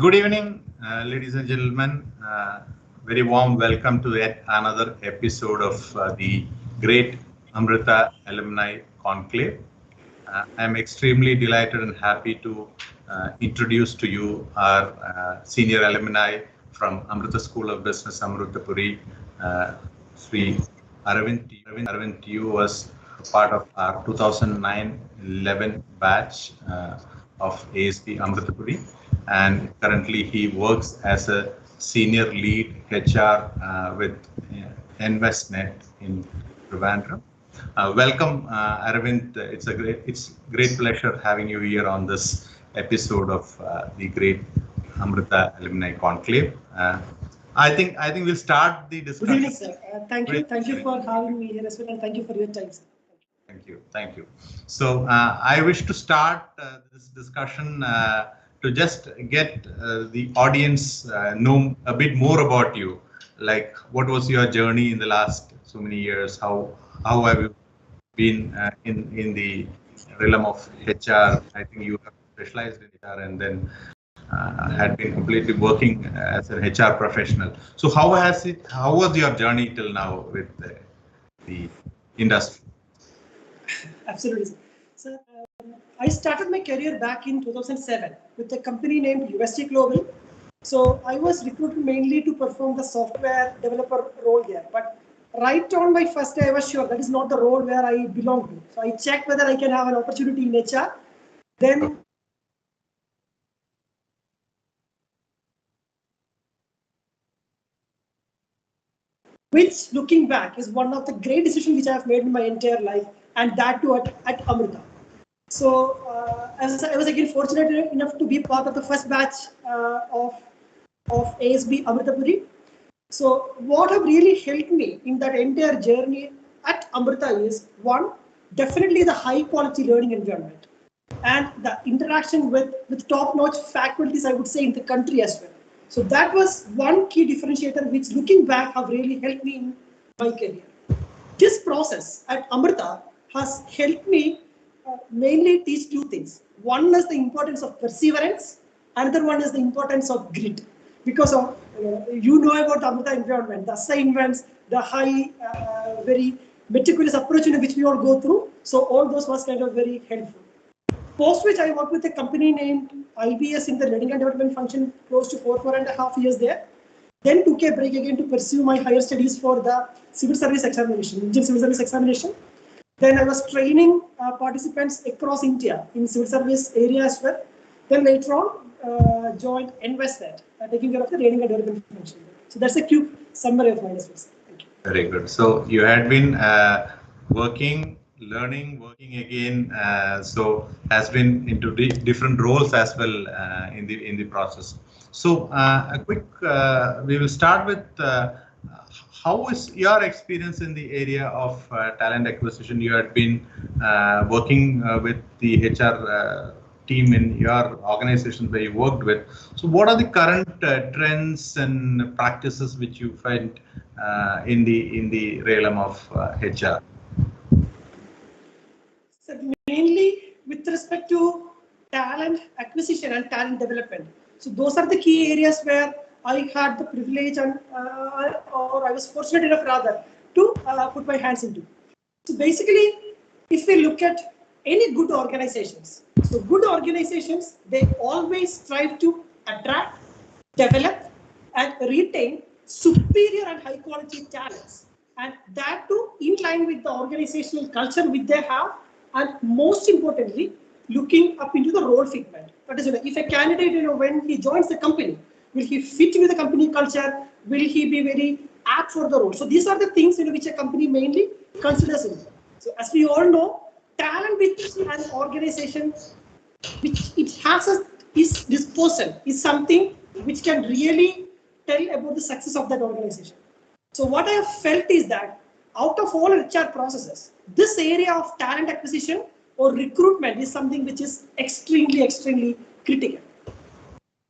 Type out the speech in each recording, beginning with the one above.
Good evening, ladies and gentlemen. Very warm welcome to yet another episode of the Great Amrita Alumni Conclave. I'm extrememely delighted and happy to introduce to you our senior alumni from Amrita School of Business, Amritapuri. Sri Aravind T U was part of our 2009-11 batch of ASB Amritapuri, and currently he works as a senior lead HR with Envestnet in Trivandrum. Welcome, Aravind. It's great pleasure having you here on this episode of the Great Amrita Alumni Conclave. I think we'll start the discussion. Good evening, sir. Thank you for having me here as well, and thank you for your time, sir. Thank you. So I wish to start this discussion to just get the audience know a bit more about you. Like, what was your journey in the last so many years? How have you been in the realm of HR? I think you have specialized in HR and then had been completely working as an HR professional. So how was your journey till now with the industry? Absolutely, sir. So, I started my career back in 2007 with a company named UST Global. So I was recruited mainly to perform the software developer role there. But right on my first day, I was sure that is not the role where I belong to. So I checked whether I can have an opportunity in HR. Then which, looking back, is one of the great decisions which I have made in my entire life, and that too at Amrita. So I was again fortunate enough to be part of the first batch of ASB Amritapuri. So what have really helped me in that entire journey at Amrita is, one, definitely the high quality learning environment and the interaction with top-notch faculties, I would say, in the country as well. So that was one key differentiator which, looking back, have really helped me in my career. This process at Amrita has helped me mainly teach two things. One is the importance of perseverance, another one is the importance of grit. Because of, you know about the Amrita environment, the assignments, the high, very meticulous approach in which we all go through. So all those was kind of very helpful. Post which I worked with a company named IBS in the learning and development function close to 4.5 years there. Then took a break again to pursue my higher studies for the civil service examination, Indian civil service examination. Then I was training participants across India in civil service area as well. Then later on, joined Envestnet, taking care of the learning and development function. So that's a quick summary of my experience. Thank you. Very good. So you had been working again, so has been into different roles as well in the process. So a quick, we will start with how is your experience in the area of talent acquisition? You had been working with the HR team in your organization where you worked with. So what are the current trends and practices which you find in the realm of HR? So mainly with respect to talent acquisition and talent development. So those are the key areas where I had the privilege and or I was fortunate enough rather to put my hands into. So basically, if we look at any good organizations, so good organizations, they always strive to attract, develop and retain superior and high quality talents, and that too in line with the organizational culture which they have, and most importantly, looking up into the role fitment. That is, if a candidate, when he joins the company, will he fit into the company culture? Will he be very apt for the role? So these are the things which a company mainly considers. So as we all know, talent within an organization, which it has this person is something which can really tell about the success of that organization. So what I have felt is that out of all HR processes, this area of talent acquisition or recruitment is something which is extremely critical.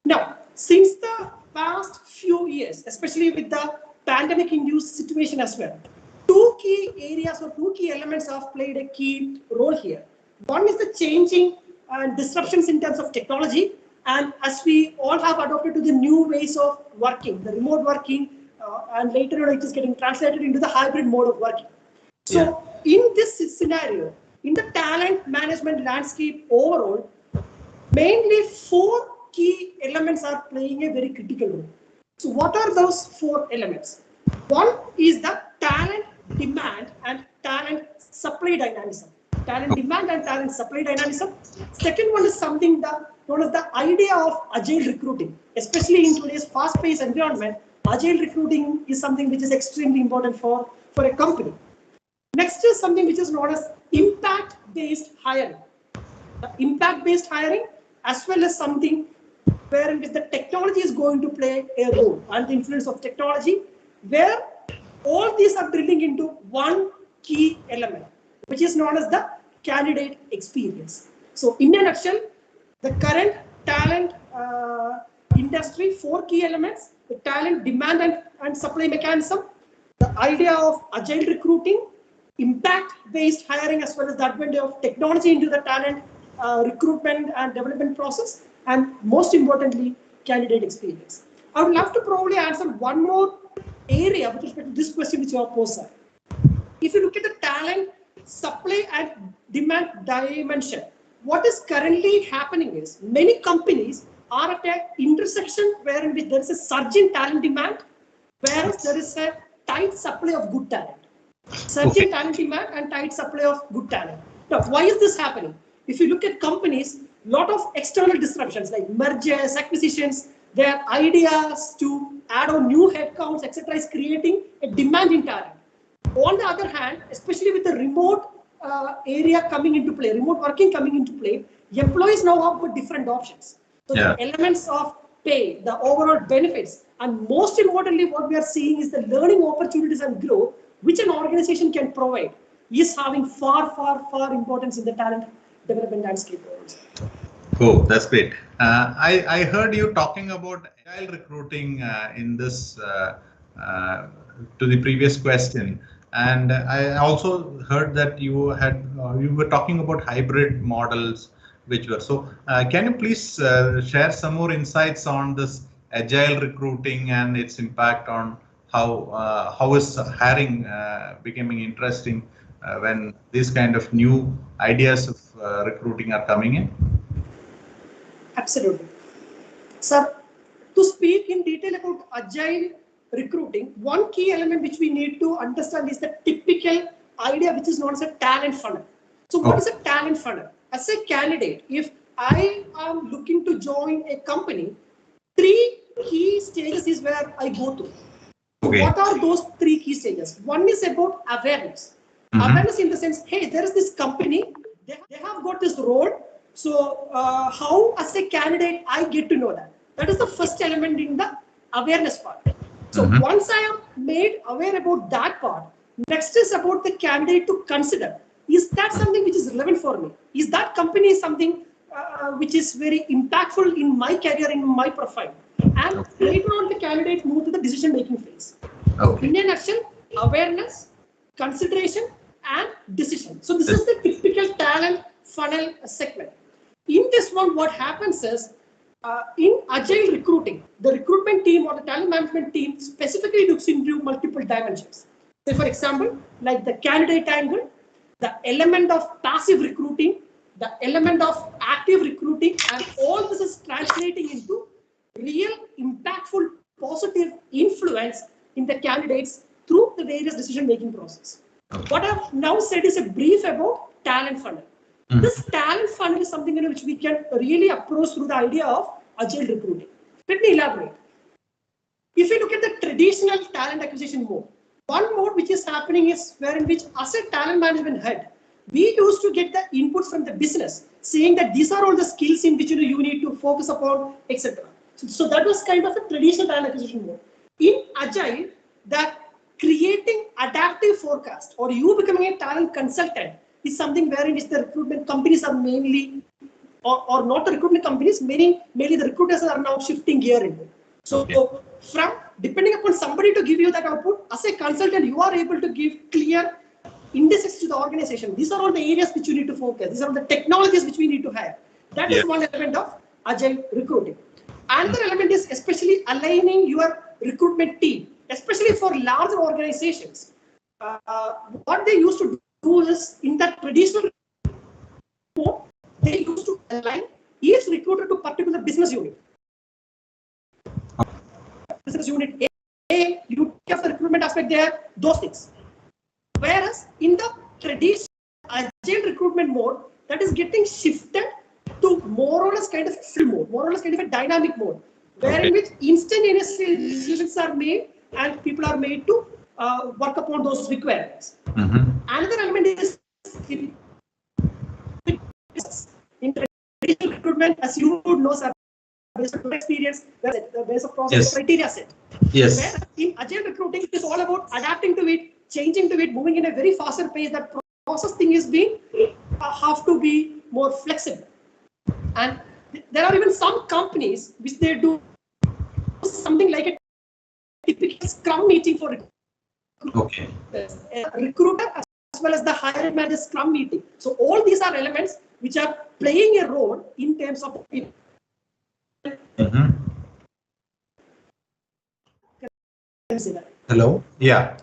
Now, since the past few years, especially with the pandemic-induced situation as well, two key areas or two key elements have played a key role here. One is the changing and disruptions in terms of technology, And as we all have adopted to the new ways of working, the remote working, and later on it is getting translated into the hybrid mode of working. So in this scenario, in the talent management landscape overall, mainly 4 key elements are playing a very critical role. So what are those 4 elements? One is the talent demand and talent supply dynamism. Talent demand and talent supply dynamism. Second one is something known as the idea of agile recruiting. Especially in today's fast-paced environment, agile recruiting is something which is extremely important for a company. Next is something which is known as impact-based hiring. Impact-based hiring, as well as something wherein the technology is going to play a role, and the influence of technology, where all these are drilling into one key element, which is known as the candidate experience. So in a nutshell, the current talent industry, 4 key elements: the talent demand and supply mechanism, the idea of agile recruiting, impact-based hiring, as well as the advent of technology into the talent recruitment and development process, and most importantly, candidate experience. I would love to probably answer one more area with respect to this question which you have posed. If you look at the talent supply and demand dimension, what is currently happening is many companies are at an intersection wherein there is a surge in talent demand, whereas there is a tight supply of good talent. Surge in talent demand and tight supply of good talent. Now, why is this happening? If you look at companies, lot of external disruptions like mergers, acquisitions, their ideas to add on new headcounts, etc., is creating a demand in talent. On the other hand, especially with the remote area coming into play, remote working coming into play, employees now have got different options. So the elements of pay, the overall benefits, and most importantly, what we are seeing is the learning opportunities and growth which an organization can provide is having far, far, far importance in the talent development landscape. Oh, that's great. I heard you talking about agile recruiting in this to the previous question, and I also heard that you were talking about hybrid models, which were so. Can you please share some more insights on this agile recruiting and its impact on how is hiring becoming interesting when these kind of new ideas of recruiting are coming in? Absolutely. Sir, to speak in detail about agile recruiting, one key element which we need to understand is the typical idea which is known as a talent funnel. So what is a talent funnel? As a candidate, if I am looking to join a company, 3 key stages is where I go to. So what are those 3 key stages? One is about awareness. Awareness in the sense, hey, there is this company, they have got this role. So how as a candidate, I get to know that. That is the first element in the awareness part. So once I am made aware about that part, next is about the candidate to consider. Is that something which is relevant for me? Is that company something which is very impactful in my career, in my profile? And later on, the candidates move to the decision-making phase. In a nutshell, awareness, consideration, and decision. So this is the typical talent funnel segment. In this one, what happens is, in agile recruiting, the recruitment team or the talent management team specifically looks into multiple dimensions. So for example, like the candidate angle, the element of passive recruiting, the element of active recruiting, and all this is translating into real impactful positive influence in the candidates through the various decision-making process. What I've now said is a brief about talent funnel. This talent funnel is something in which we can really approach through the idea of agile recruiting. Let me elaborate. If you look at the traditional talent acquisition mode, one mode which is happening is wherein which as a talent management head, we used to get the inputs from the business saying that these are all the skills in which you need to focus upon, etc. So that was kind of a traditional talent acquisition mode. In agile, that creating adaptive forecast or you becoming a talent consultant is something wherein which the recruitment companies are mainly, or not the recruitment companies, mainly the recruiters are now shifting gear into. So from depending upon somebody to give you that output, as a consultant, you are able to give clear indices to the organization. These are all the areas which you need to focus. These are all the technologies which we need to have. That is one element of agile recruiting. Another element is especially aligning your recruitment team, especially for larger organizations. What they used to do is, in that traditional mode, they used to align each recruiter to particular business unit. Business unit A, you have the recruitment aspect there, those things. Whereas in the traditional agile recruitment mode, that is getting shifted to more or less kind of free mode, more or less kind of a dynamic mode, wherein which instantaneous decisions are made and people are made to work upon those requirements. Another element is in traditional recruitment, as you would know, sir, based on experience, the base of process criteria set. Yes. Where in agile recruiting, it is all about adapting to it, changing to it, moving in a very faster pace. That process thing is being have to be more flexible. And there are even some companies which they do something like a typical Scrum meeting for Okay. recruiter as well as the hiring manager Scrum meeting. So all these are elements which are playing a role in terms of people. Hello. Yeah.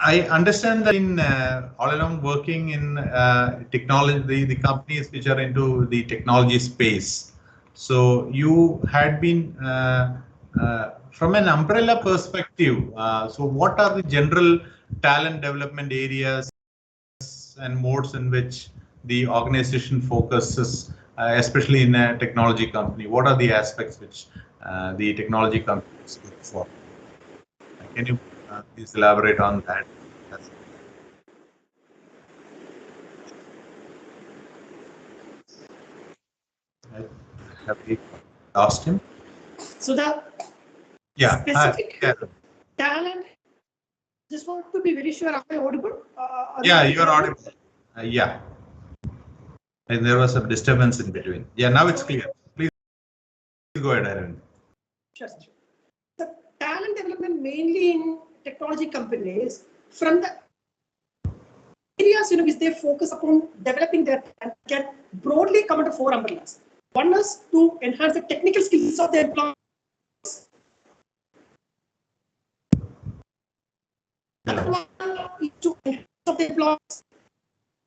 I understand that in all along working in technology, the companies which are into the technology space. So you had been from an umbrella perspective. So what are the general talent development areas and modes in which the organization focuses, especially in a technology company? What are the aspects which the technology companies look for? Can you please elaborate on that? Have we lost him? So the specific talent, just want to be very sure, am I audible? Yeah, you are audible. Yeah. And there was some disturbance in between. Yeah, now it's clear. Please go ahead, Aravind. Sure. The talent development mainly in technology companies, from the areas which they focus upon developing their talent, can broadly come under 4 umbrellas. One is to enhance the technical skills of the employees. Another one is to enhance the employees.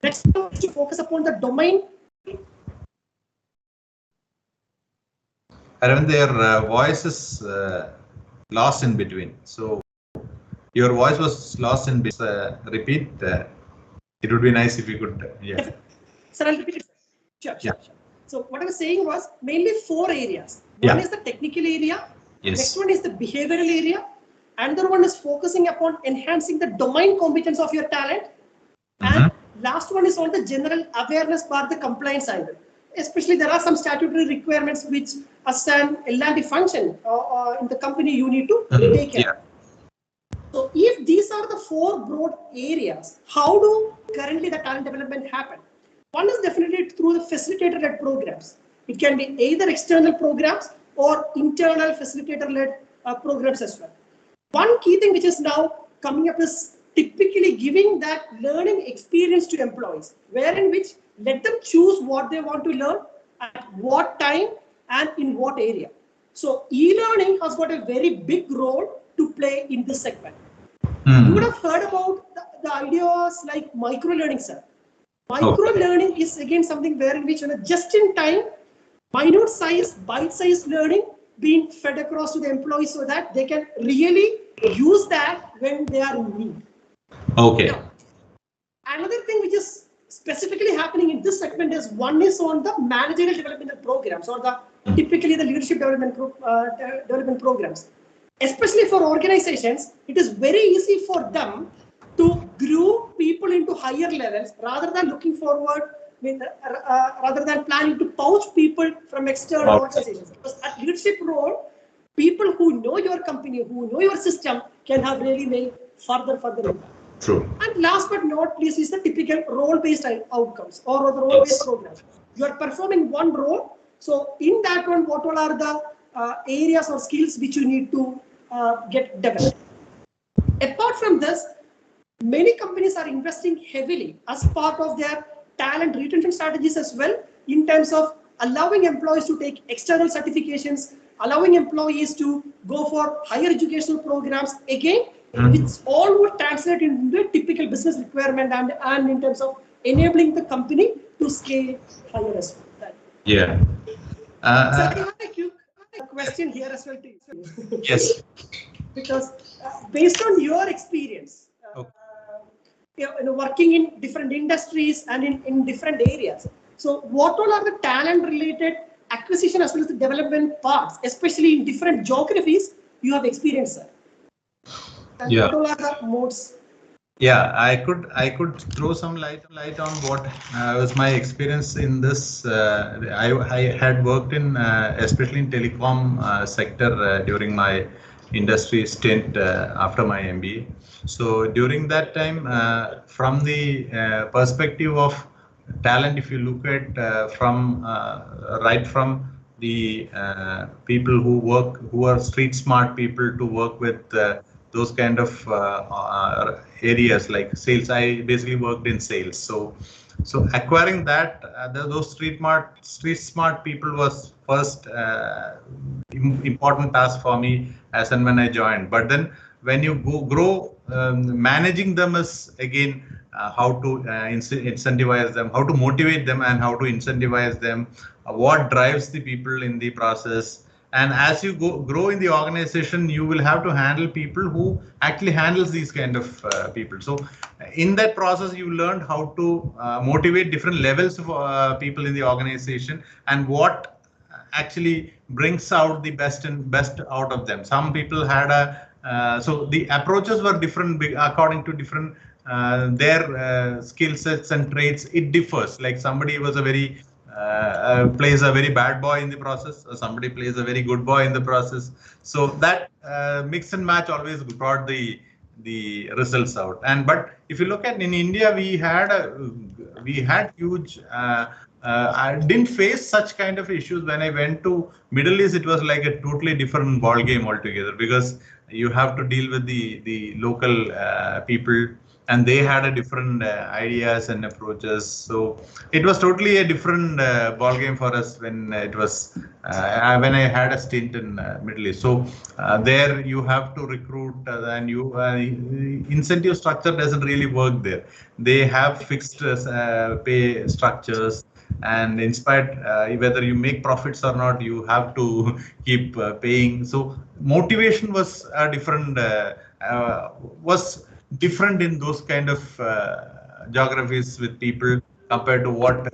Next one is to focus upon the domain. Aravind, their voice is lost in between. So your voice was lost in between. Repeat. It would be nice if you could. Yeah. Sir, I'll repeat it. Sure. So what I was saying was mainly 4 areas. One is the technical area. Yes. Next one is the behavioral area. Another one is focusing upon enhancing the domain competence of your talent. And last one is on the general awareness part, the compliance side. Especially there are some statutory requirements which as an L&D function in the company you need to take care of. So if these are the 4 broad areas, how do currently the talent development happen? One is definitely through the facilitator-led programs. It can be either external programs or internal facilitator-led programs as well. One key thing which is now coming up is typically giving that learning experience to employees, wherein which let them choose what they want to learn, at what time and in what area. So e-learning has got a very big role to play in this segment. You would have heard about the ideas like micro-learning, sir. Micro-learning is again something wherein which just in time, minute size, bite-sized learning being fed across to the employees so that they can really use that when they are in need. Okay. Now, another thing which is specifically happening in this segment is one is on the managerial development programs or the typically the leadership development programs. Especially for organizations, it is very easy for them to grow people into higher levels rather than looking forward with rather than planning to poach people from external organizations. Because at leadership role, people who know your company, who know your system, can have really made further impact. True. And last but not least is the typical role-based outcomes or the role-based programs. You are performing one role, so in that one, what all are the areas or skills which you need to get developed. Apart from this, many companies are investing heavily as part of their talent retention strategies as well in terms of allowing employees to take external certifications, allowing employees to go for higher educational programs, again, which all would translate into a typical business requirement and in terms of enabling the company to scale higher as well. Yeah. So I have a quick question here as well to you. Yes. Because based on your experience, working in different industries and in different areas, so what all are the talent-related acquisition as well as the development parts, especially in different geographies you have experienced, sir? And what all are the modes? Yeah, I could throw some light on what was my experience in this. I had worked in especially in telecom sector during my industry stint after my MBA. So during that time, from the perspective of talent, if you look at from right from the people who are street smart people to work with those kind of areas like sales. I basically worked in sales. So acquiring that, those street smart people was first important task for me as and when I joined. But then when you grow, managing them is again how to incentivize them, how to motivate them, and how to incentivize them, what drives the people in the process. And as you grow in the organization, you will have to handle people who actually handles these kind of people. So in that process, you learned how to motivate different levels of people in the organization and what actually brings out the best out of them. Some people had so the approaches were different according to different their skill sets and traits. It differs. Like somebody was a very plays a very bad boy in the process, or somebody plays a very good boy in the process. So that mix and match always brought the results out. And but if you look at in India, we had huge. I didn't face such kind of issues when I went to Middle East. It was like a totally different ball game altogether, because you have to deal with the local people, and they had a different ideas and approaches. So it was totally a different ball game for us when it was when I had a stint in Middle East. So there you have to recruit, and you incentive structure doesn't really work there. They have fixed pay structures, and in spite whether you make profits or not, you have to keep paying. So motivation was different. Was different in those kind of geographies with people compared to what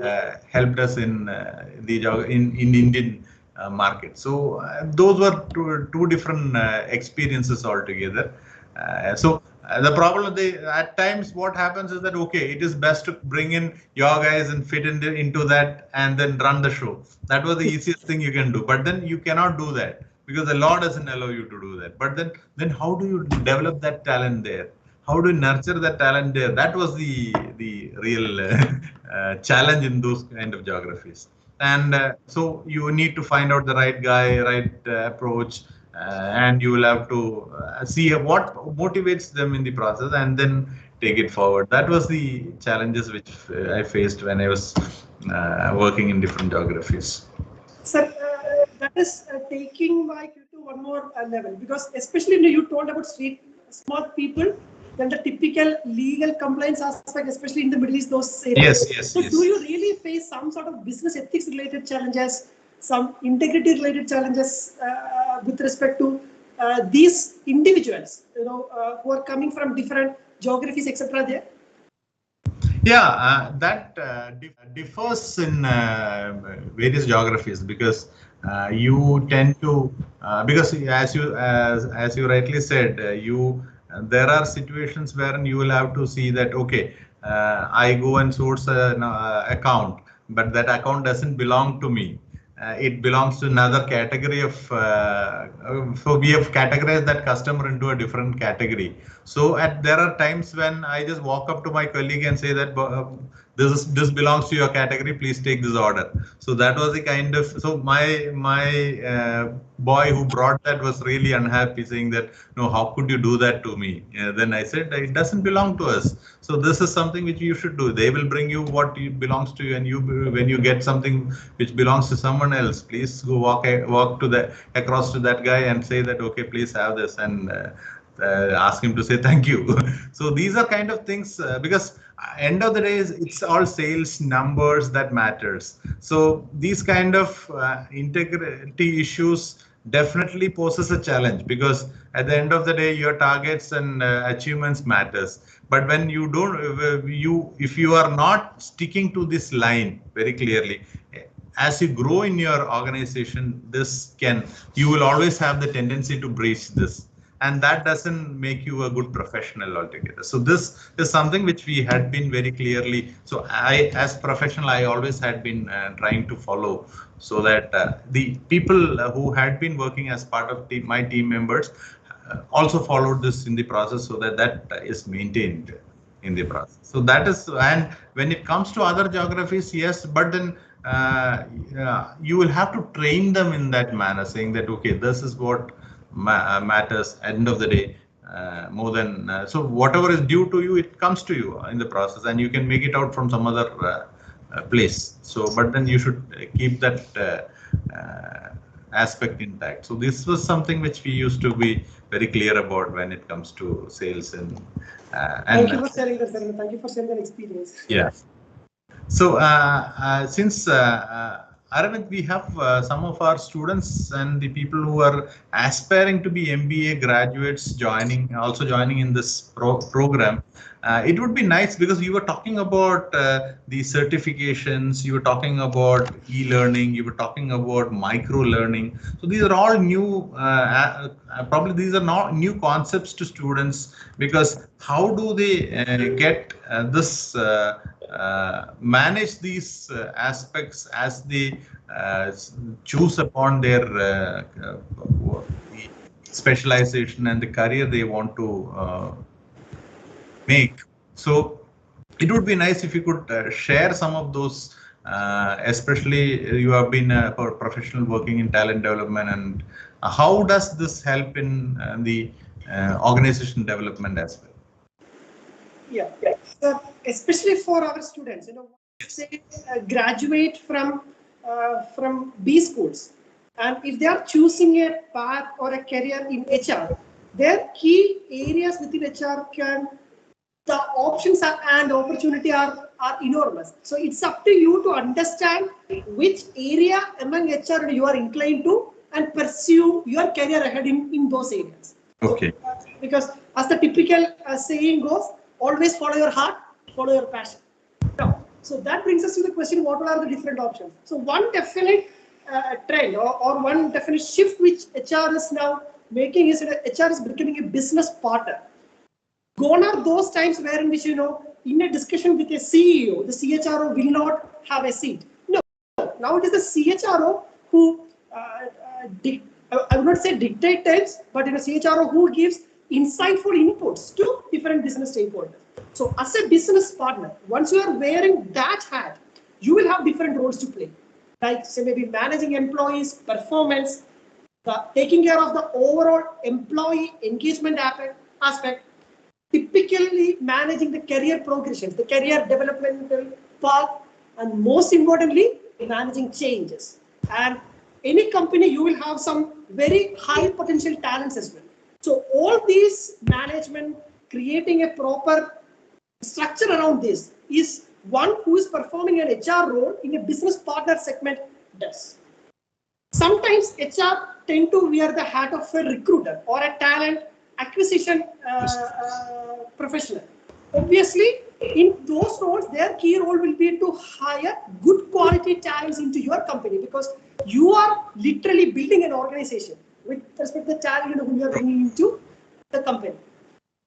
helped us in in Indian market. So those were two different experiences altogether. The problem at times what happens is that, okay, it is best to bring in your guys and fit into that and then run the show. That was the easiest thing you can do. But then you cannot do that because the law doesn't allow you to do that. But then how do you develop that talent there? How do you nurture that talent there? That was the real challenge in those kind of geographies. And so you need to find out the right guy, right approach, and you will have to see what motivates them in the process and then take it forward. That was the challenges which I faced when I was working in different geographies. Sir, that is taking my cue to one more level, because especially when you told about street smart people, then the typical legal compliance aspect, especially in the Middle East, those areas. Yes. So do you really face some sort of business ethics related challenges, some integrity related challenges with respect to these individuals, who are coming from different geographies, etc. there? Yeah, that differs in various geographies, because you tend to because as you rightly said, there are situations wherein you will have to see that, okay, I go and source an account, but that account doesn't belong to me. It belongs to another category of, so we have categorized that customer into a different category. So there are times when I just walk up to my colleague and say that this belongs to your category, please take this order. So that was the kind of, so my boy who brought that was really unhappy, saying that, no, how could you do that to me? Then I said, it doesn't belong to us. So this is something which you should do. They will bring you what belongs to you, and you, when you get something which belongs to someone else, please go walk to the across to that guy and say that, okay, please have this, and ask him to say thank you. So these are kind of things, because end of the day, it's all sales numbers that matters. So these kind of integrity issues definitely poses a challenge, because at the end of the day, your targets and achievements matters. But when you don't, if you are not sticking to this line very clearly, as you grow in your organization, you will always have the tendency to breach this. And that doesn't make you a good professional altogether. So this is something which we had been very clearly. So as professional, I always had been trying to follow, so that the people who had been working as part of my team members also followed this in the process, so that is maintained in the process. So that is, and when it comes to other geographies, yes, but then you will have to train them in that manner, saying that, okay, this is what matters end of the day, more than so whatever is due to you, it comes to you in the process, and you can make it out from some other place. So but then you should keep that aspect intact. So this was something which we used to be very clear about when it comes to sales. And thank you for sharing that, sir. Thank you for sharing that experience. Yeah. So since Aravind, we have some of our students and the people who are aspiring to be MBA graduates also joining in this program. It would be nice, because you were talking about the certifications, you were talking about e-learning, you were talking about micro-learning. So these are all new, probably these are not new concepts to students, because how do they get this manage these aspects as they choose upon their specialization and the career they want to make. So it would be nice if you could share some of those, especially you have been a professional working in talent development, and how does this help in the organization development as well? Yeah. So especially for our students, say graduate from B schools, and if they are choosing a path or a career in HR, their key areas within HR the options and opportunity are enormous. So it's up to you to understand which area among HR you are inclined to, and pursue your career ahead in those areas. Okay. So, because as the typical saying goes, always follow your heart, follow your passion. Now, so that brings us to the question, what are the different options? So one definite trend or one definite shift which HR is now making is that HR is becoming a business partner. Gone are those times wherein which, in a discussion with a CEO, the CHRO will not have a seat. No, now it is the CHRO who, I would not say dictates, but in a CHRO who gives insightful inputs to different business stakeholders. So as a business partner, once you are wearing that hat, you will have different roles to play. Like say maybe managing employees' performance, taking care of the overall employee engagement aspect, typically managing the career progressions, the career developmental path, and most importantly, managing changes. And any company, you will have some very high potential talents as well. So all these management, creating a proper structure around this is one who is performing an HR role in a business partner segment does. Sometimes HR tend to wear the hat of a recruiter or a talent acquisition professional. Obviously, in those roles, their key role will be to hire good quality talents into your company, because you are literally building an organization with respect to the talent who you are bringing into the company.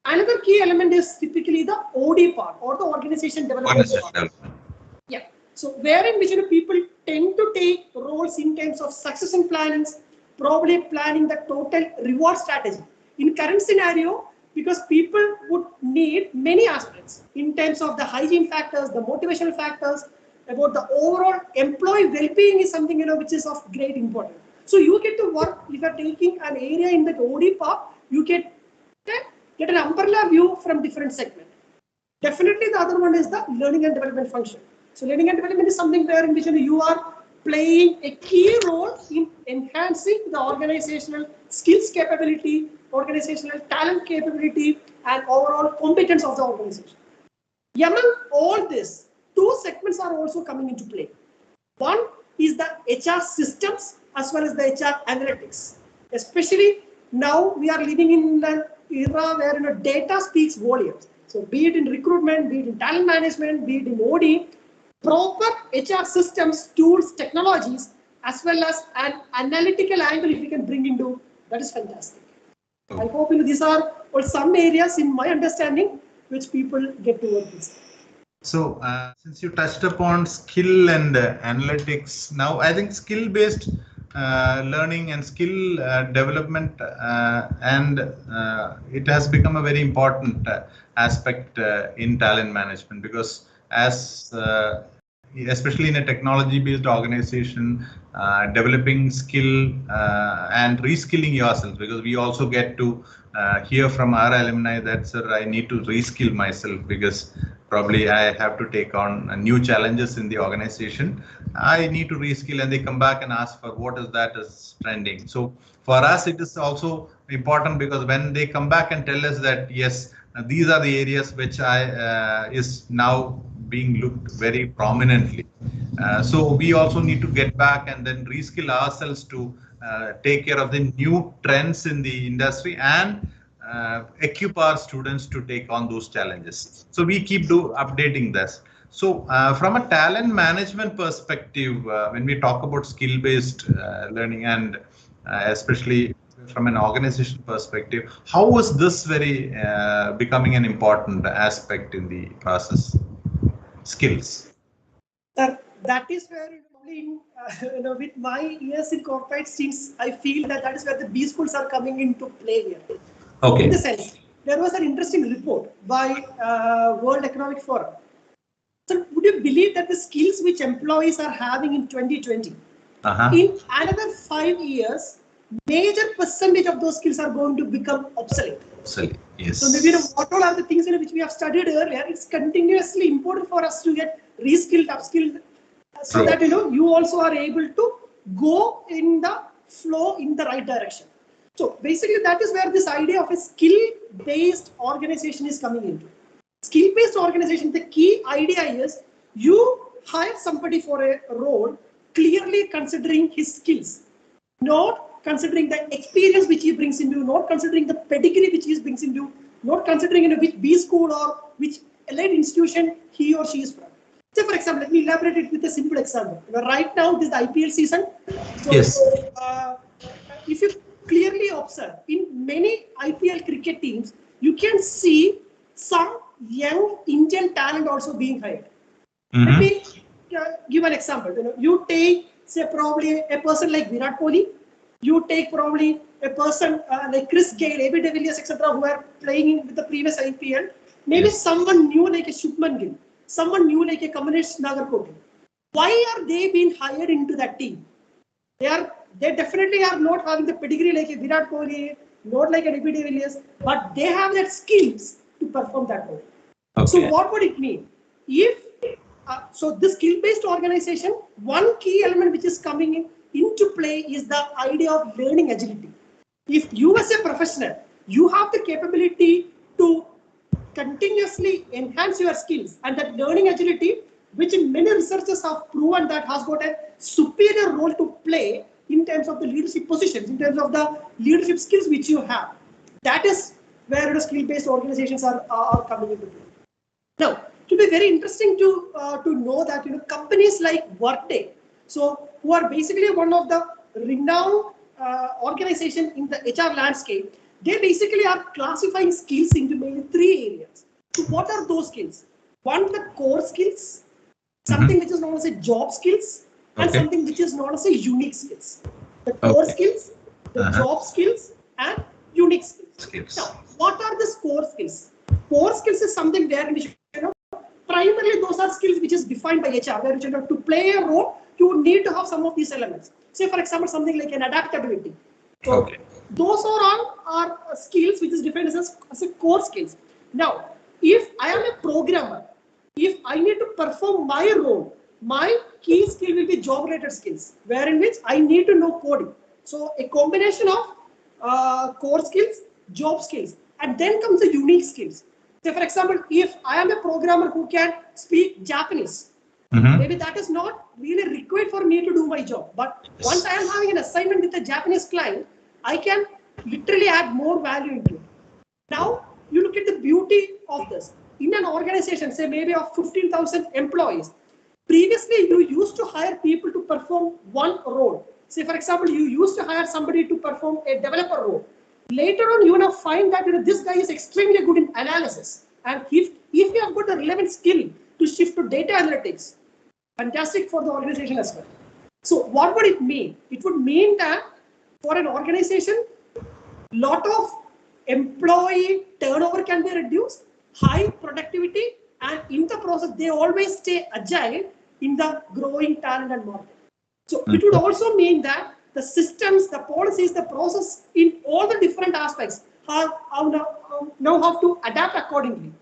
Another key element is typically the OD part, or the organization development part. Yeah. So wherein which people tend to take roles in terms of succession planning, probably planning the total reward strategy. In current scenario, because people would need many aspects in terms of the hygiene factors, the motivational factors, about the overall employee well-being is something which is of great importance. So you get to work, if you are taking an area in the OD part, you get an umbrella view from different segments. Definitely the other one is the learning and development function. So learning and development is something where in which you are playing a key role in enhancing the organizational skills capability, organizational talent capability, and overall competence of the organization. Among all this, two segments are also coming into play. One is the HR systems as well as the HR analytics. Especially now we are living in an era where data speaks volumes. So be it in recruitment, be it in talent management, be it in OD, proper HR systems, tools, technologies, as well as an analytical angle if we can bring into, that is fantastic. I hope these are some areas in my understanding which people get to work with. So since you touched upon skill and analytics, now I think skill-based learning and skill development and it has become a very important aspect in talent management, because as especially in a technology-based organization, developing skill and reskilling yourself, because we also get to hear from our alumni that, sir, I need to reskill myself because probably I have to take on new challenges in the organization. I need to reskill, and they come back and ask for what is that is trending. So for us, it is also important, because when they come back and tell us that, yes, these are the areas which is now being looked very prominently. So we also need to get back and then reskill ourselves to take care of the new trends in the industry and equip our students to take on those challenges. So we keep updating this. So from a talent management perspective, when we talk about skill-based learning and especially from an organization perspective, how was this very becoming an important aspect in the process? Skills. That is where with my years in corporate, since I feel that is where the B schools are coming into play here. Okay. In the sense, there was an interesting report by World Economic Forum. So would you believe that the skills which employees are having in 2020, in another 5 years, major percentage of those skills are going to become obsolete. Obsolete, yes. So maybe what all are the things which we have studied earlier, it's continuously important for us to get reskilled, upskilled, so that you also are able to go in the flow in the right direction. So basically that is where this idea of a skill-based organization is coming into. Skill-based organization, the key idea is you hire somebody for a role clearly considering his skills, not considering the experience which he brings into, not considering the pedigree which he brings into, not considering which B school or which allied institution he or she is from. Say for example, let me elaborate it with a simple example. Right now this is the IPL season. So, yes. If you clearly observe, in many IPL cricket teams, you can see some young Indian talent also being hired. Let me give an example. You take, say, probably a person like Virat Kohli. You take probably a person like Chris Gayle, AB de Villiers, etc., who are playing with the previous IPL. Maybe someone new like a Shubman Gill, someone new like a Kamlesh Nagarkoti. Why are they being hired into that team? They definitely are not having the pedigree like a Virat Kohli, not like an AB de Villiers, but they have that skills to perform that role. Okay. So what would it mean? If so this skill-based organization, one key element which is coming into play is the idea of learning agility. If you as a professional, you have the capability to continuously enhance your skills, and that learning agility, which in many researchers have proven that has got a superior role to play in terms of the leadership positions, in terms of the leadership skills which you have. That is where the skill-based organizations are coming into play. Now, it will be very interesting to know that companies like Workday, so who are basically one of the renowned organization in the HR landscape, they basically are classifying skills into mainly 3 areas. So what are those skills? One, the core skills, something which is known as a job skills, and something which is known as a unique skills. The core skills, the job skills, and unique skills. Now, what are are the core skills? Core skills is something where we should, primarily those are skills which is defined by HR, where to play a role, you need to have some of these elements. Say, for example, something like an adaptability. So those are all are skills which is defined as a core skills. Now, if I am a programmer, if I need to perform my role, my key skill will be job-related skills, wherein which I need to know coding. So a combination of core skills, job skills, and then comes the unique skills. Say, for example, if I am a programmer who can speak Japanese, maybe that is not really required for me to do my job. But once I am having an assignment with a Japanese client, I can literally add more value into it. Now, you look at the beauty of this. In an organization, say maybe of 15,000 employees, previously you used to hire people to perform one role. Say, for example, you used to hire somebody to perform a developer role. Later on, you will find that this guy is extremely good in analysis. And if you have got a relevant skill to shift to data analytics, fantastic for the organization as well. So what would it mean? It would mean that for an organization, lot of employee turnover can be reduced, high productivity, and in the process, they always stay agile in the growing talent and market. So it would also mean that the systems, the policies, the process in all the different aspects now have to adapt accordingly.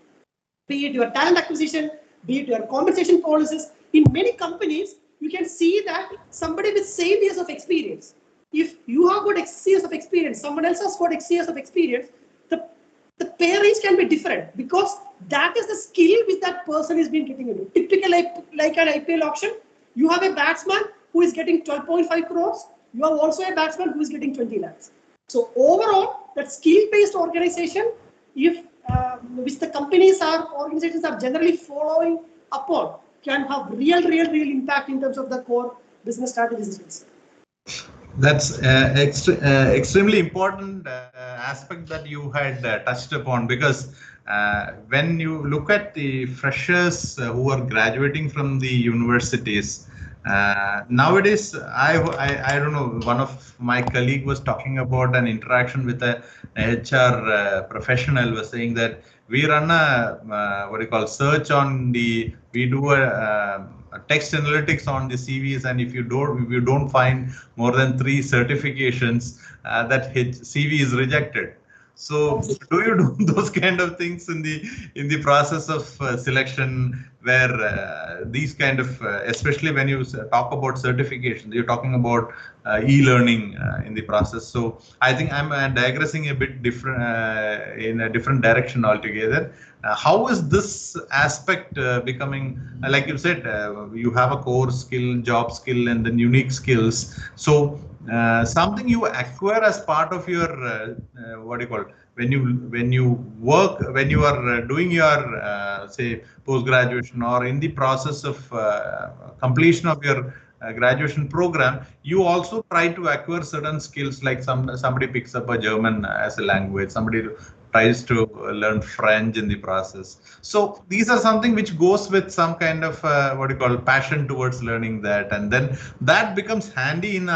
Be it your talent acquisition, be it your compensation policies. In many companies, you can see that somebody with same years of experience, if you have got X years of experience, someone else has got X years of experience, the pay range can be different because that is the skill which that person is being getting into. Typically, like an IPL auction, you have a batsman who is getting 12.5 crores. You have also a batsman who is getting 20 lakhs. So overall, that skill-based organization, if which the companies or organizations are generally following upon, can have real impact in terms of the core business strategies. That's extremely important aspect that you had touched upon, because when you look at the freshers who are graduating from the universities, nowadays, I don't know, one of my colleague was talking about an interaction with a HR professional, was saying that we run a search on we do a text analytics on the CVs, and if you don't find more than 3 certifications, that CV is rejected. So do you do those kind of things in the process of selection, where these kind of, especially when you talk about certifications, you're talking about e-learning in the process. So I think I'm digressing a bit different in a different direction altogether. How is this aspect becoming, like you said, you have a core skill, job skill, and then unique skills. So something you acquire as part of your when you are doing your say post graduation, or in the process of completion of your graduation program, you also try to acquire certain skills, like somebody picks up a German as a language, somebody tries to learn French in the process. So these are something which goes with some kind of passion towards learning that, and then that becomes handy in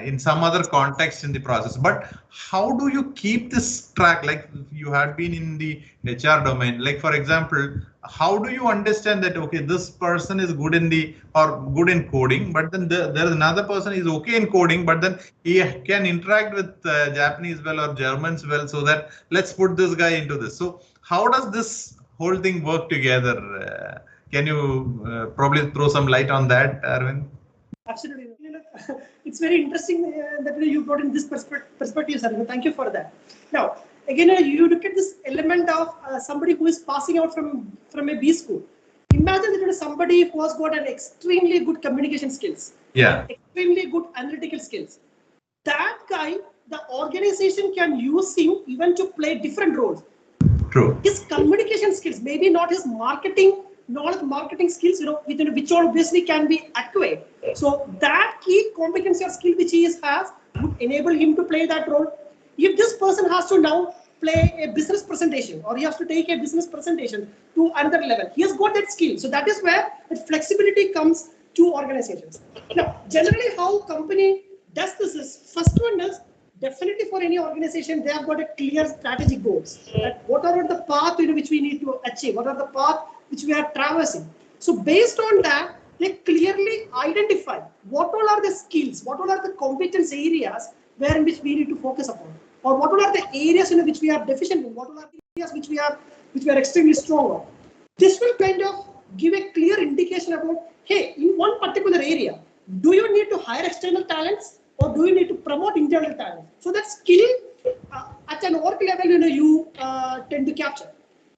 in some other context in the process. But how do you keep this track? Like, you had been in the HR domain, like for example, how do you understand that, okay, this person is good in coding, but then there is another person is okay in coding, but then he can interact with Japanese well or Germans well, so that let's put this guy into this. So how does this whole thing work together? Can you probably throw some light on that, Aravind? Absolutely. It's very interesting that you brought in this perspective, sir. Thank you for that. Now, again, you look at this element of somebody who is passing out from a B school. Imagine that it is somebody who has got an extremely good communication skills, extremely good analytical skills. That guy, the organization can use him even to play different roles. True. His communication skills, maybe not his marketing skills, which obviously can be acquired. So that key competency or skill which he has would enable him to play that role. If this person has to now play a business presentation, or he has to take a business presentation to another level, he has got that skill. So that is where the flexibility comes to organizations. Now, generally how company does this is, first one is definitely for any organization, they have got a clear strategic goals. That what are the path which we need to achieve? What are the path which we are traversing? So based on that, they clearly identify what all are the skills, what all are the competence areas where in which we need to focus upon, or what all are the areas in which we are deficient in, what all are the areas which we are extremely strong on. This will kind of give a clear indication about, hey, in one particular area, do you need to hire external talents or do you need to promote internal talent? So that skill at an org level, you tend to capture.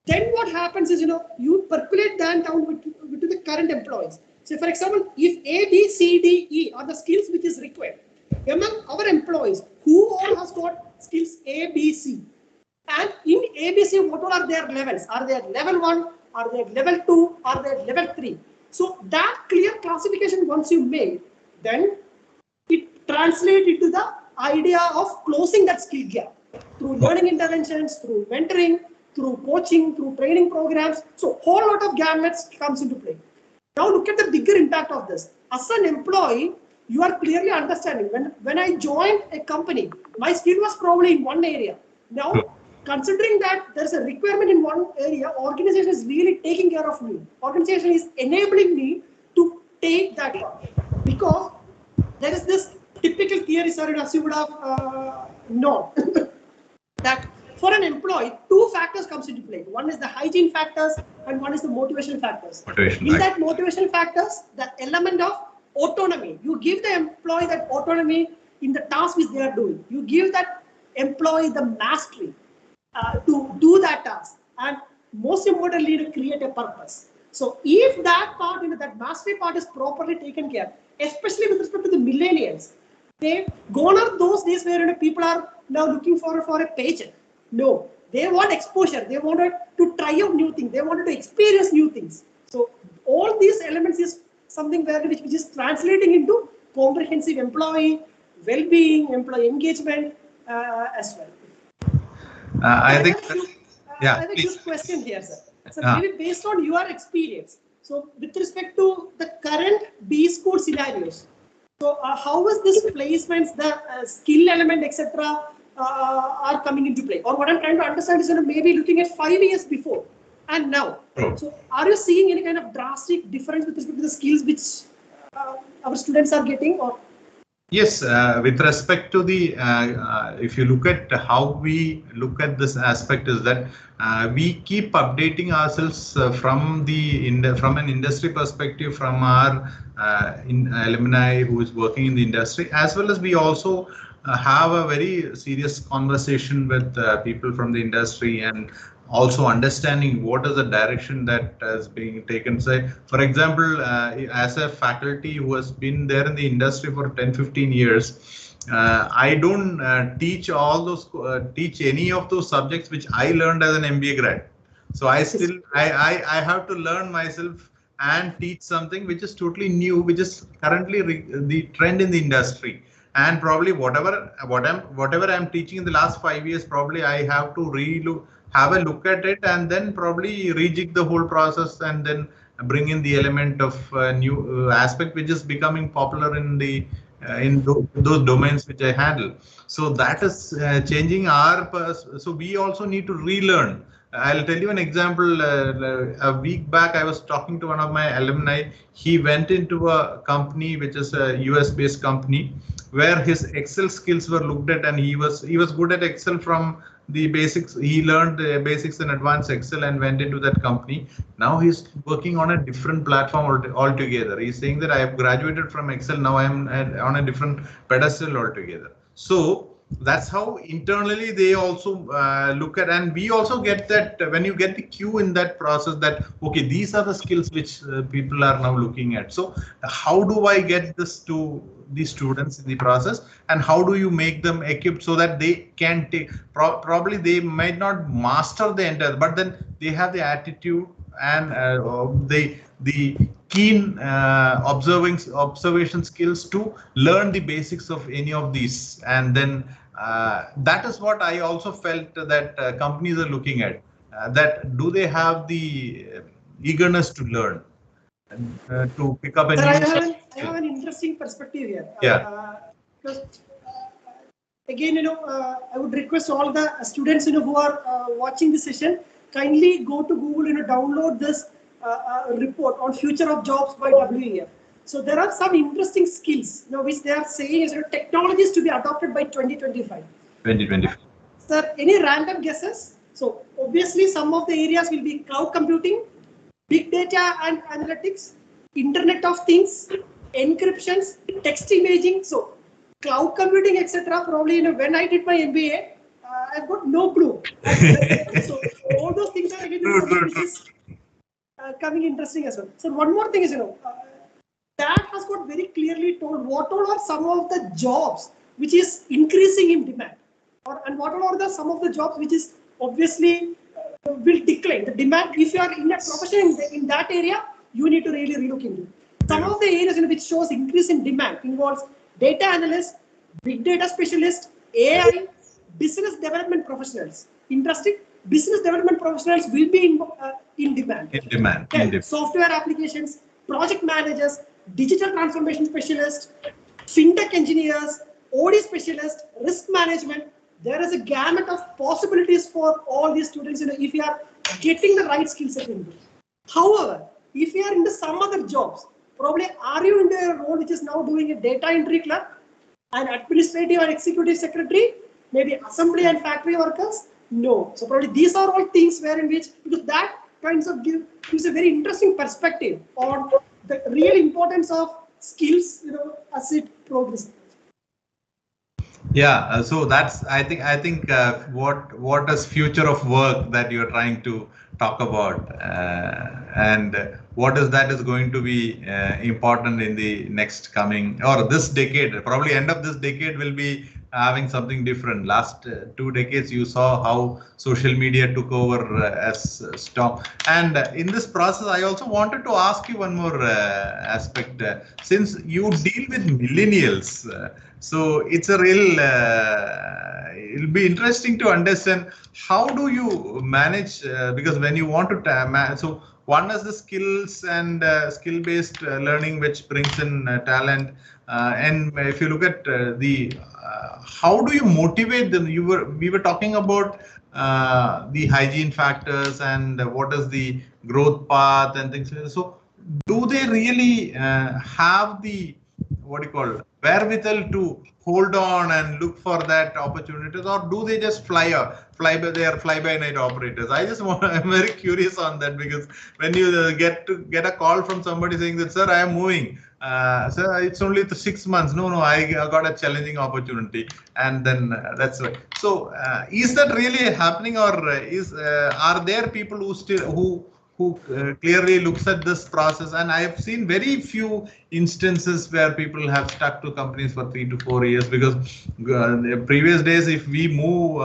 Then what happens is, you percolate that down to the current employees. So for example, if A, B, C, D, E are the skills which is required among our employees, who all has got skills A, B, C, and in ABC, what all are their levels? Are they at level 1? Are they at level 2? Are they at level 3? So that clear classification once you made, then it translates into the idea of closing that skill gap through learning interventions, through mentoring, through coaching, through training programs. So whole lot of gamuts comes into play. Now look at the bigger impact of this. As an employee, you are clearly understanding. When I joined a company, my skill was probably in one area. Now, considering that there's a requirement in one area, organization is really taking care of me. Organization is enabling me to take that part. Because there is this typical theory, sir, as you would have known, that for an employee, two factors comes into play. One is the hygiene factors and one is the motivation factors. That motivation factors, the element of autonomy. You give the employee that autonomy in the task which they are doing. You give that employee the mastery to do that task, and most importantly, to create a purpose. So if that part, that mastery part is properly taken care, especially with respect to the millennials, they gone are those days where people are now looking for a paycheck. No, they want exposure. They wanted to try out new things. They wanted to experience new things. So all these elements is something which is translating into comprehensive employee well-being, employee engagement as well. I think, I have a good question here, sir. So maybe based on your experience, so with respect to the current B school scenarios, so how is this placements, the skill element, etc., are coming into play? Or what I'm trying to understand is, maybe looking at 5 years before and now. So are you seeing any kind of drastic difference with respect to the skills which our students are getting? Or yes, with respect to the, if you look at how we look at this aspect, is that we keep updating ourselves from an industry perspective, from our alumni who is working in the industry, as well as we also have a very serious conversation with people from the industry, and also understanding what is the direction that is being taken. Say, for example, as a faculty who has been there in the industry for 10-15 years, I don't teach any of those subjects which I learned as an MBA grad. So I have to learn myself and teach something which is totally new, which is currently the trend in the industry. And probably whatever I'm teaching in the last 5 years, probably I have to have a look at it, and then probably rejig the whole process, and then bring in the element of new aspect which is becoming popular in the those domains which I handle. So that is changing so we also need to relearn. I'll tell you an example. A week back, I was talking to one of my alumni. He went into a company which is a US-based company, where his Excel skills were looked at, and he was good at Excel from the basics. He learned the basics in advanced Excel and went into that company. Now he's working on a different platform altogether. He's saying that I have graduated from Excel. Now I'm on a different pedestal altogether. So that's how internally they also look at, and we also get that when you get the cue in that process, that okay, these are the skills which people are now looking at. So how do I get this to the students in the process, and how do you make them equipped so that they can take, probably they might not master the entire, but then they have the attitude and the keen observation skills to learn the basics of any of these. And then that is what I also felt that companies are looking at, that do they have the eagerness to learn, to pick up a new I have an interesting perspective here. Yeah. Because again, I would request all the students, who are watching this session, kindly go to Google, download this report on future of jobs by WEF. So there are some interesting skills, which they are saying is technologies to be adopted by 2025. 2025. Sir, any random guesses? So obviously some of the areas will be cloud computing, big data and analytics, Internet of Things, encryptions, text imaging. So cloud computing, etc. Probably, when I did my MBA, I've got no clue. So all those things are again which is coming interesting as well. So one more thing is, that has got very clearly told what all are some of the jobs which is increasing in demand, and what all are the some of the jobs which is obviously will decline. The demand, if you are in a profession in that area, you need to really relook into. Some of the areas which shows increase in demand involves data analyst, big data specialist, AI, business development professionals. Interesting. Business development professionals will be in demand. In demand. Okay. Software applications, project managers, digital transformation specialists, fintech engineers, OD specialists, risk management. There is a gamut of possibilities for all these students, if you are getting the right skill set into. However, if you are into some other jobs, probably are you into a role which is now doing a data entry clerk, an administrative and executive secretary, maybe assembly and factory workers? No. So probably these are all things where in which, because that kinds of gives a very interesting perspective on the real importance of skills, as it progresses. Yeah, so that's I think what is future of work that you're trying to talk about, and what is that is going to be important in the next coming or this decade. Probably end of this decade will be having something different. Last 2 decades, you saw how social media took over as storm. And in this process, I also wanted to ask you one more aspect. Since you deal with millennials, so it's a real, it'll be interesting to understand how do you manage, because when you want to, so one is the skills and skill-based learning, which brings in talent. And if you look at how do you motivate them? We were talking about the hygiene factors and what is the growth path and things like that. So do they really have the, what do you call, wherewithal to hold on and look for that opportunities, or do they just fly by night operators? I'm very curious on that, because when you get a call from somebody saying that, sir, I am moving, sir, it's only 6 months. No, I got a challenging opportunity, and then that's right. So is that really happening, or are there people who clearly looks at this process? And I have seen very few instances where people have stuck to companies for 3 to 4 years, because the previous days, if we move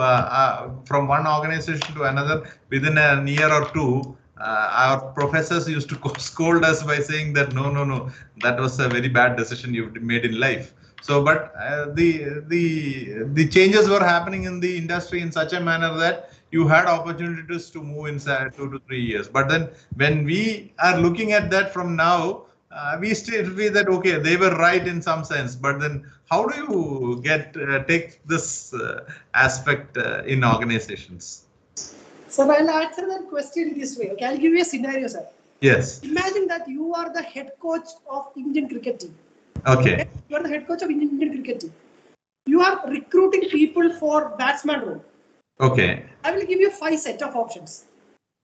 from one organization to another within a year or two, our professors used to scold us by saying that no, that was a very bad decision you've made in life. So, but the changes were happening in the industry in such a manner that you had opportunities to move inside 2 to 3 years. But then when we are looking at that from now, we still feel that, okay, they were right in some sense. But then how do you take this aspect in organizations? So I'll answer that question this way. Okay, I'll give you a scenario, sir. Yes. Imagine that you are the head coach of Indian cricket team. Okay. You are the head coach of Indian cricket team. You are recruiting people for batsman role. Okay. I will give you 5 set of options.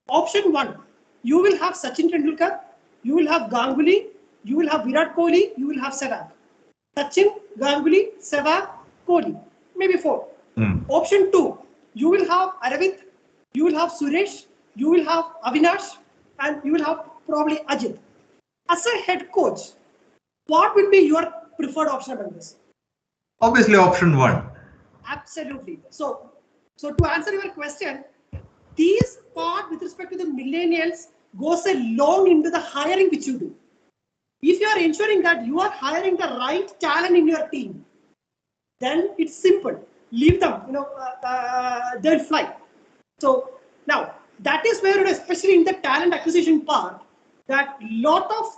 Option 1, you will have Sachin Tendulkar, you will have Ganguly, you will have Virat Kohli, you will have Sehwag. Sachin, Ganguly, Sehwag, Kohli. Maybe 4. Option 2, you will have Aravind, you will have Suresh, you will have Avinash, and you will have probably Ajit. As a head coach, what will be your preferred option among this? Obviously, option 1. Absolutely. So to answer your question, these part with respect to the millennials goes a long into the hiring which you do. If you are ensuring that you are hiring the right talent in your team, then it's simple. Leave them, they'll fly. So now that is where, especially in the talent acquisition part, that lot of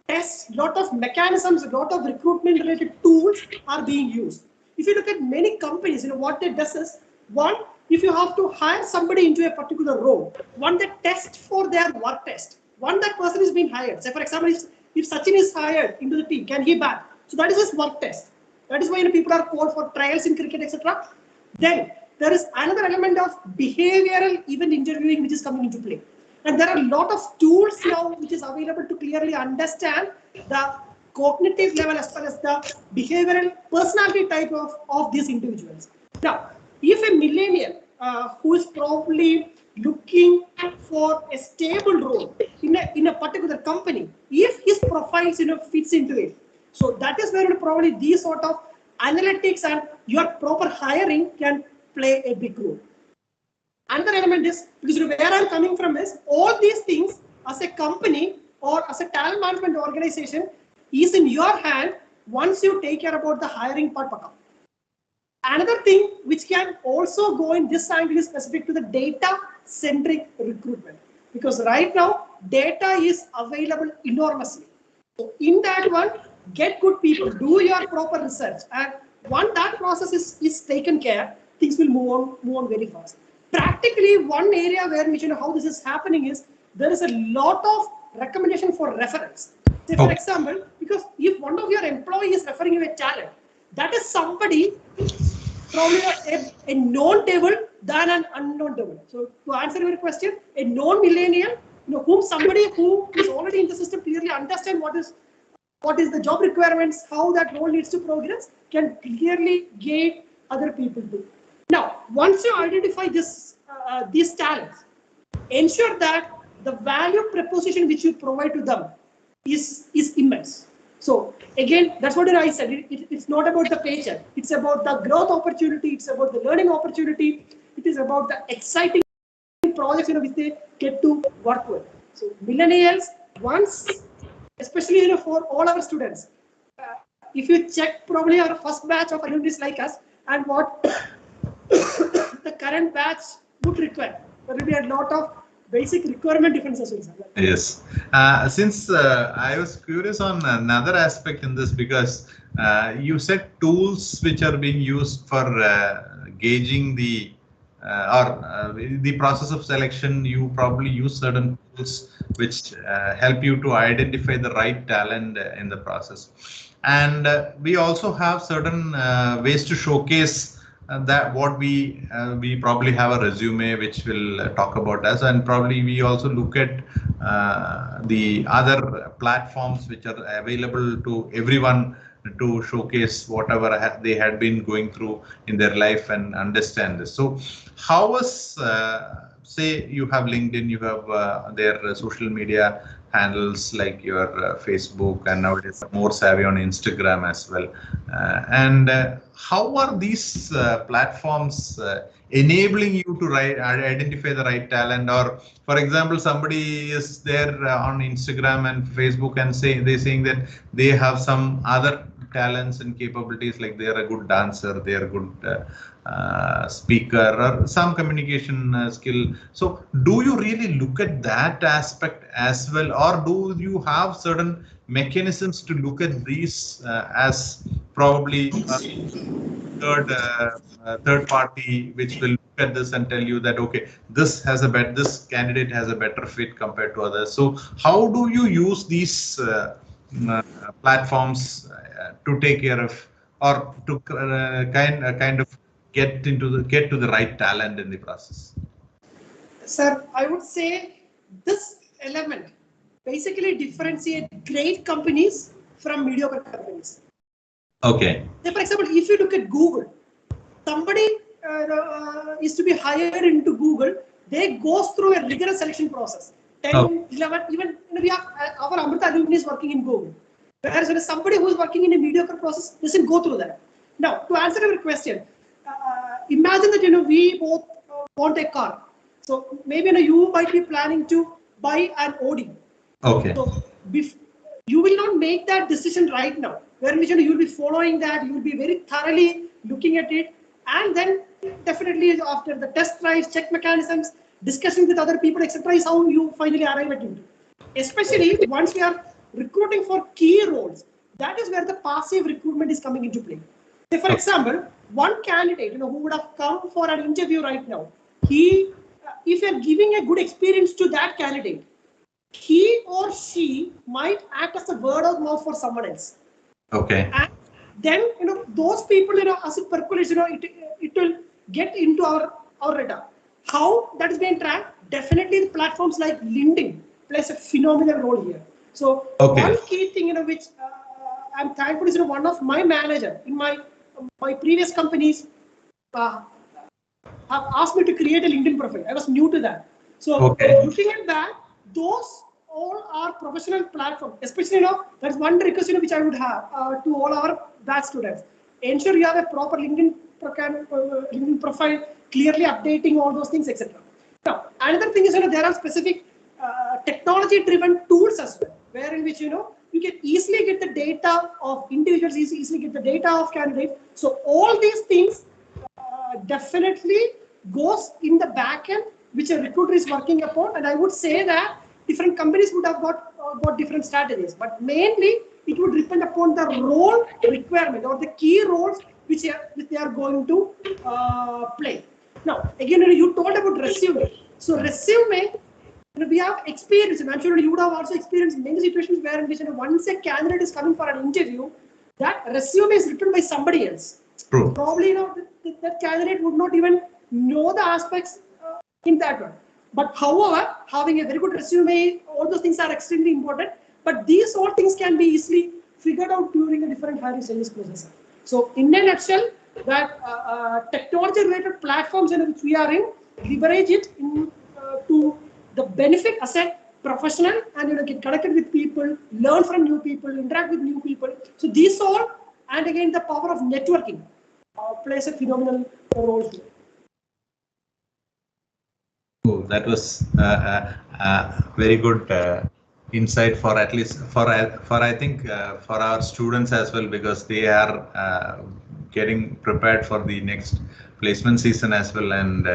tests, lot of mechanisms, lot of recruitment related tools are being used. if you look at many companies, what they does is, one, if you have to hire somebody into a particular role, one, they test for their work test. One, that person is being hired. Say, for example, if Sachin is hired into the team, can he bat? So that is his work test. That is why people are called for trials in cricket, etc. Then there is another element of behavioral event interviewing which is coming into play. And there are a lot of tools now which is available to clearly understand the cognitive level as well as the behavioral personality type of these individuals. Now, if a millennial who is probably looking for a stable role in a particular company, if his profile fits into it, so that is where probably these sort of analytics and your proper hiring can play a big role. Another element is, because where I'm coming from is, all these things as a company or as a talent management organization is in your hand once you take care about the hiring part. Another thing which can also go in this angle is specific to the data-centric recruitment, because right now data is available enormously. So in that one, get good people, do your proper research, and once that process is taken care, things will move on very fast. Practically, one area where we how this is happening is there is a lot of recommendation for reference. Say, for example, because if one of your employees is referring you a talent, that is somebody probably a known table than an unknown table. So to answer your question, a known millennial, whom somebody who is already in the system clearly understand what is the job requirements, how that role needs to progress, can clearly guide other people too. Now, once you identify these talents, ensure that the value proposition which you provide to them is immense. So again, that's what I said. It's not about the paycheck. It's about the growth opportunity. It's about the learning opportunity. It is about the exciting projects which they get to work with. So millennials, once, especially for all our students, if you check probably our first batch of alumni like us and what the current batch would require, there will be a lot of basic requirement differences. Yes. Since I was curious on another aspect in this, because you said tools which are being used for gauging the the process of selection, you probably use certain tools which help you to identify the right talent in the process. And we also have certain ways to showcase that what we probably have a resume which we'll talk about us, and probably we also look at the other platforms which are available to everyone to showcase whatever they had been going through in their life and understand this. So how was say you have LinkedIn, you have their social media handles like your Facebook, and nowadays more savvy on Instagram as well. And how are these platforms enabling you to identify the right talent? Or, for example, somebody is there on Instagram and Facebook and they're saying that they have some other talents and capabilities, like they are a good dancer, they are a good speaker, or some communication skill. So do you really look at that aspect as well, or do you have certain mechanisms to look at these as probably third party which will look at this and tell you that, okay, this candidate has a better fit compared to others? So how do you use these platforms to take care of, or to kind of get to the right talent in the process? Sir, I would say this element basically differentiate great companies from mediocre companies. Okay. So for example, if you look at Google, somebody is to be hired into Google, they go through a rigorous selection process. 10, 11, even we have our Amrita Alumni is working in Google. Whereas when somebody who is working in a mediocre process doesn't go through that. Now, to answer your question, imagine that we both want a car. So maybe you might be planning to buy an Audi. Okay. So you will not make that decision right now. Where you will be following that, you will be very thoroughly looking at it, and then definitely after the test drives, check mechanisms, discussing with other people, etc., is how you finally arrive at it. Especially once we are recruiting for key roles, that is where the passive recruitment is coming into play. Say for example, one candidate, who would have come for an interview right now, he, if you're giving a good experience to that candidate, he or she might act as a word of mouth for someone else. Okay. And then, those people, as it percolates, it will get into our radar. How that is being tracked? Definitely the platforms like LinkedIn plays a phenomenal role here. So one key thing, which I'm thankful is, one of my manager in my previous companies have asked me to create a LinkedIn profile. I was new to that. So looking at that, those all are professional platforms. Especially, that's one request, which I would have to all our batch students. Ensure you have a proper LinkedIn profile, clearly updating all those things, etc. Now, another thing is, there are specific technology-driven tools as well, wherein which, you can easily get the data of individuals, easily get the data of candidates. So all these things definitely goes in the back end, which a recruiter is working upon. And I would say that different companies would have got different strategies, but mainly it would depend upon the role requirement or the key roles which they are going to play. Now, again, you told about resume. So resume, we have experience, and I'm sure you would have also experienced many situations where in which, once a candidate is coming for an interview, that resume is written by somebody else. True. Probably, that candidate would not even know the aspects in that one. But however, having a very good resume, all those things are extremely important. But these all things can be easily figured out during a different hiring stages process. So, in a nutshell, that technology-related platforms in which we are in, leverage it to the benefit as a professional, and get connected with people, learn from new people, interact with new people. So these all, and again the power of networking plays a phenomenal role here. Oh, that was very good insight for at least for I think for our students as well, because they are getting prepared for the next placement season as well, and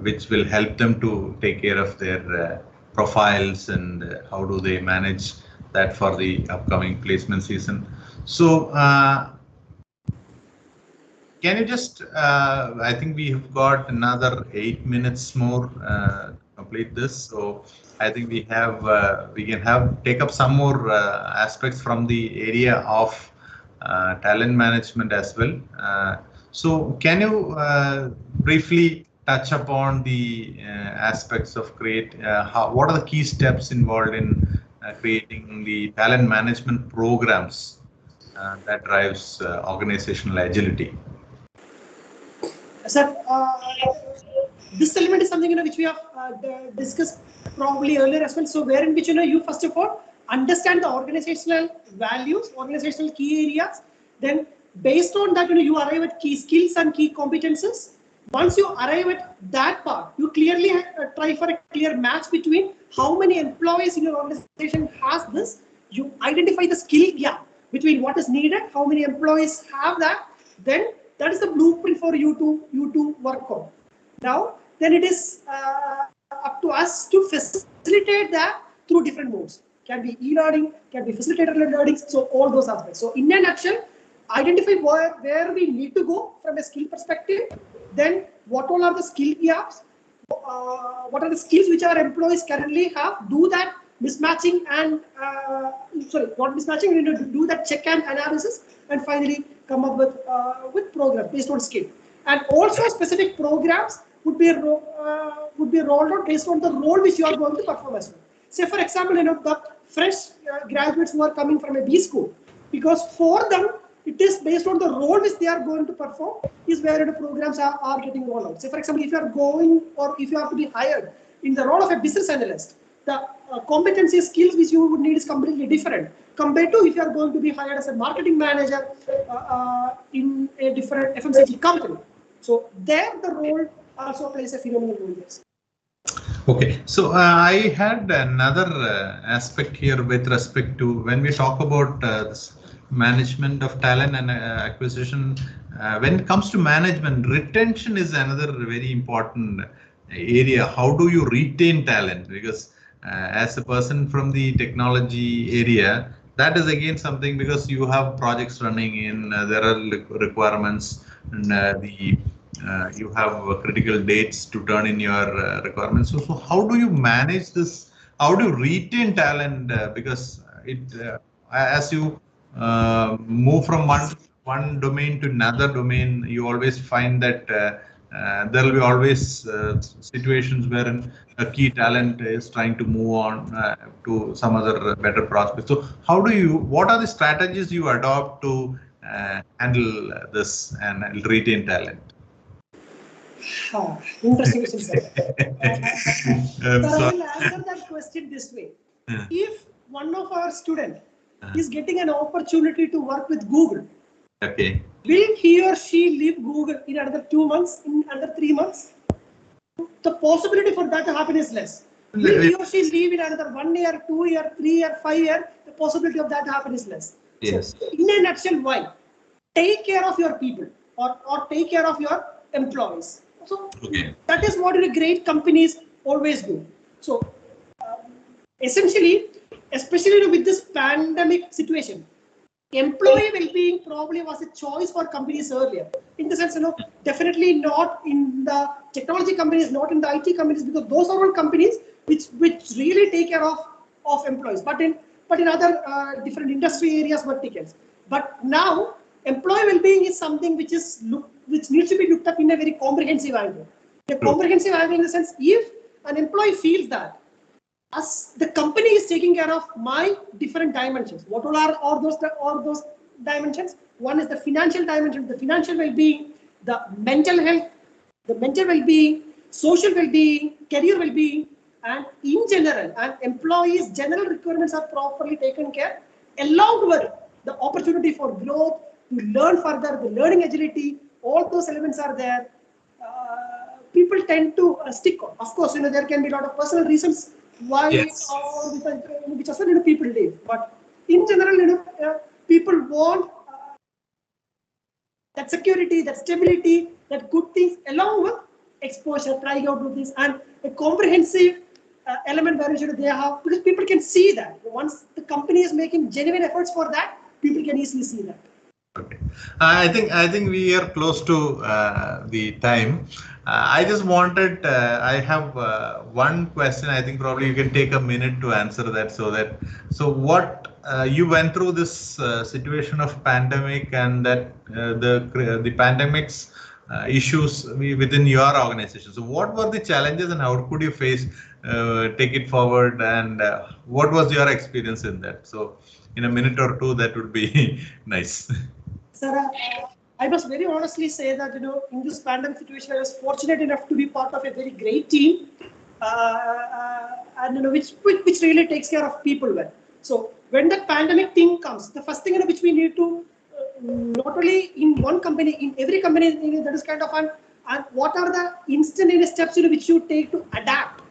which will help them to take care of their profiles and how do they manage that for the upcoming placement season. So can you just, I think we have got another 8 minutes more to complete this. So I think we can take up some more aspects from the area of talent management as well. So can you briefly touch upon the aspects of what are the key steps involved in creating the talent management programs that drives organizational agility? Sir, this element is something which we have discussed probably earlier as well. So wherein which you first of all understand the organizational values, organizational key areas. Then based on that, you arrive at key skills and key competences. Once you arrive at that part, you clearly try for a clear match between how many employees in your organization has this. You identify the skill gap between what is needed, how many employees have that. Then that is the blueprint for you to work on. Now, then it is up to us to facilitate that through different modes. Can be e-learning, can be facilitated learning. So all those aspects. So in a nutshell, identify where we need to go from a skill perspective. Then what all are the skill gaps? What are the skills which our employees currently have? Do that mismatching and not mismatching. You need to do that check and analysis, and finally come up with programs based on skill. And also specific programs would be rolled out based on the role which you are going to perform as well. Say for example, the fresh graduates who are coming from a B school, because for them it is based on the role which they are going to perform is where the programs are getting rolled out. Say for example, if you are going or if you have to be hired in the role of a business analyst, the competency skills which you would need is completely different compared to if you are going to be hired as a marketing manager in a different FMCG company. So there the role also plays a phenomenal role. Yes. Okay, so I had another aspect here with respect to when we talk about this management of talent and acquisition. When it comes to management, retention is another very important area. How do you retain talent? Because as a person from the technology area, that is again something, because you have projects running in, there are requirements, and you have critical dates to turn in your requirements. So how do you manage this? How do you retain talent? Because it as you move from one domain to another domain, you always find that there will be always situations wherein a key talent is trying to move on to some other better prospect. So what are the strategies you adopt to handle this and retain talent? Interesting question, sir. So I will answer that question this way. If one of our students is getting an opportunity to work with Google, okay, will he or she leave Google in another 2 months, in under 3 months? The possibility for that to happen is less. Will he or she leave in another 1 year, 2 year, 3 year, 5 year? The possibility of that to happen is less. yes. So, in a nutshell, why? Take care of your people, or take care of your employees. So that is what great companies always do. So essentially, especially with this pandemic situation, employee well-being probably was a choice for companies earlier. In the sense, definitely not in the technology companies, not in the IT companies, because those are all companies which really take care of employees. But in other different industry areas, verticals. But now, employee well-being is something which needs to be looked up in a very comprehensive angle. A comprehensive angle in the sense, if an employee feels that as the company is taking care of my different dimensions, what all are those dimensions? One is the financial dimension, the financial well-being, the mental health, the mental well-being, social well-being, career well-being, and in general, and employees' general requirements are properly taken care, along with the opportunity for growth, to learn further, the learning agility, all those elements are there. People tend to stick on. Of course, there can be a lot of personal reasons why, Yes. which also people leave. But in general, people want that security, that stability, that good things, along with exposure, trying out new things, and a comprehensive element where they have, because people can see that once the company is making genuine efforts for that, people can easily see that. Okay. I think we are close to the time. I just wanted, I have one question. I think probably you can take a minute to answer that. So what you went through this situation of pandemic, and that the pandemic's issues within your organization. So what were the challenges, and how could you take it forward, and what was your experience in that? So in a minute or two, that would be nice. Sir, I must very honestly say that in this pandemic situation, I was fortunate enough to be part of a very great team, and which really takes care of people well. So when the pandemic thing comes, the first thing which we need to not only in one company, in every company, that is kind of and what are the instantaneous steps which you take to adapt,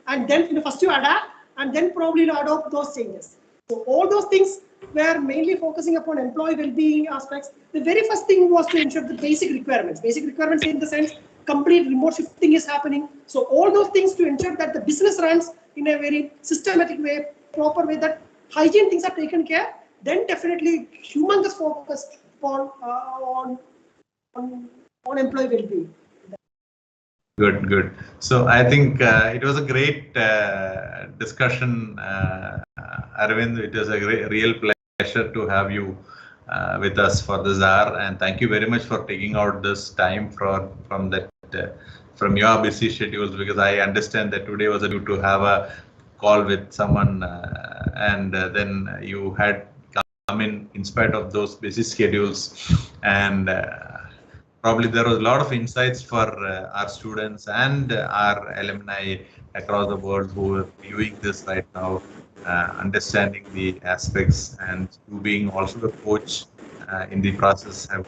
and then first you adapt, and then probably adopt those changes. So all those things were mainly focusing upon employee well-being aspects. The very first thing was to ensure the basic requirements. Basic requirements in the sense complete remote shifting is happening. So all those things to ensure that the business runs in a very systematic way, proper way, that hygiene things are taken care. Then definitely humongous focus on employee well-being. Good. So I think it was a great discussion, Aravind. It was a real pleasure to have you with us for this hour, and thank you very much for taking out this time from your busy schedules, because I understand that today was due to have a call with someone, and then you had come in spite of those busy schedules, and probably there was a lot of insights for our students and our alumni across the world who are viewing this right now, understanding the aspects, and you being also the coach in the process have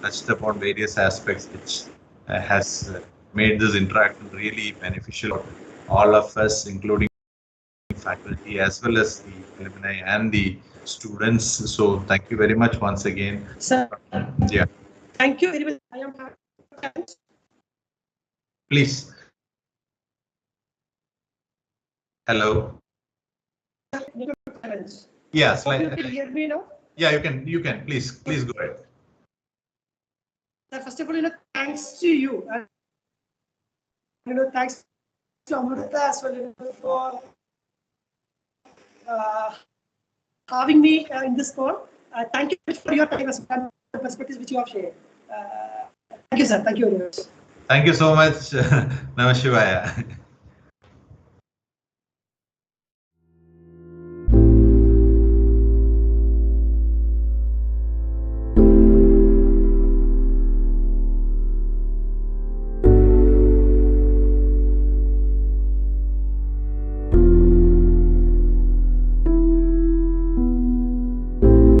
touched upon various aspects, which has made this interaction really beneficial for all of us, including faculty as well as the alumni and the students. So thank you very much once again. Sir, yeah. Thank you very much. I am happy. Please. Hello. Yes. Hope you can hear me now. Yeah, you can. Please go ahead. Sir, first of all, thanks to you. Thanks to Amrita as well for having me in this call. Thank you for your time and the perspectives which you have shared. Thank you, sir. Thank you very much. Thank you so much, Namah Shivaya.